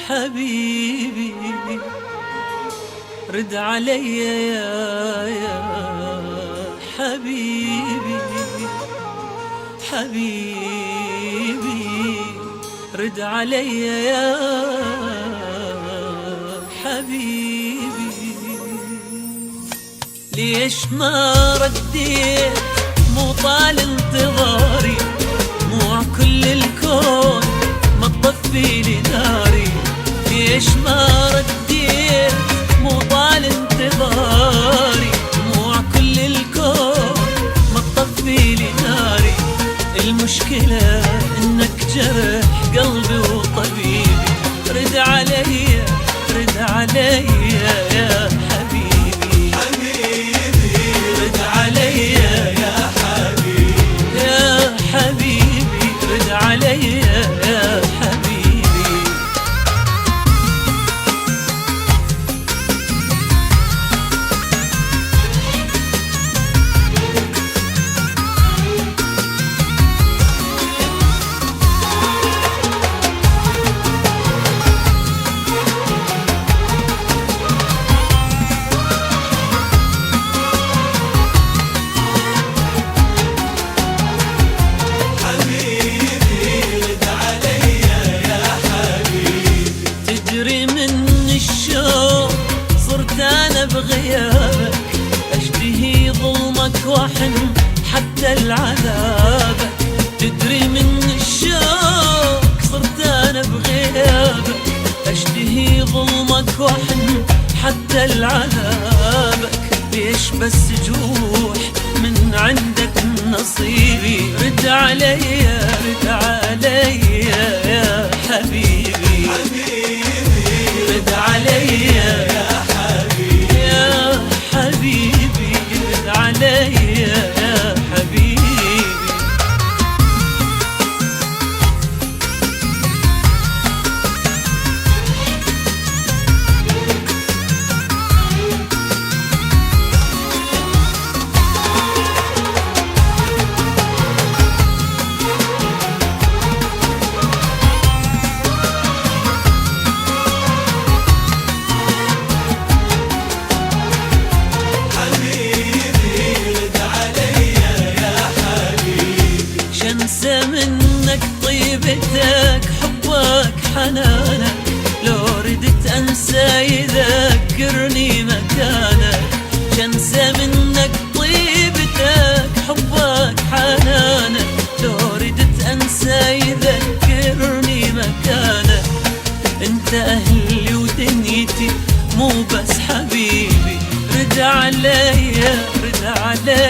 حبيبي رد علي يا حبيبي حبيبي رد علي يا حبيبي. ليش ما رديت؟ مو طال انتظاري، مو كل الكون ما تطفي لي ناري. ليش ما رديت؟ مو طال انتظاري، مو كل الكون ما تطفي لي ناري. المشكلة انك جرح قلبي وطبيبي. رد علي رد علي يا حبيبي حبيبي رد علي يا حبيبي يا حبيبي رد علي يا حبيبي. بغيابك اشتهي ظلمك واحن حتى العذابك. تدري من الشوق صرت انا بغيابك اشتهي ظلمك واحن حتى العذابك. ليش بس جوح من عندك نصيبي. رد علي رد علي يا حبيبي رد علي يا حبيبي رد علي يا حبيبي. انسى منك طيبتك حبك حنانك. لو ردت انسى يذكرني مكانك. شنسى منك طيبتك حبك حنانك. لو ردت انسى يذكرني مكانك. انت اهلي ودنيتي مو بس حبيبي. رد علي رد علي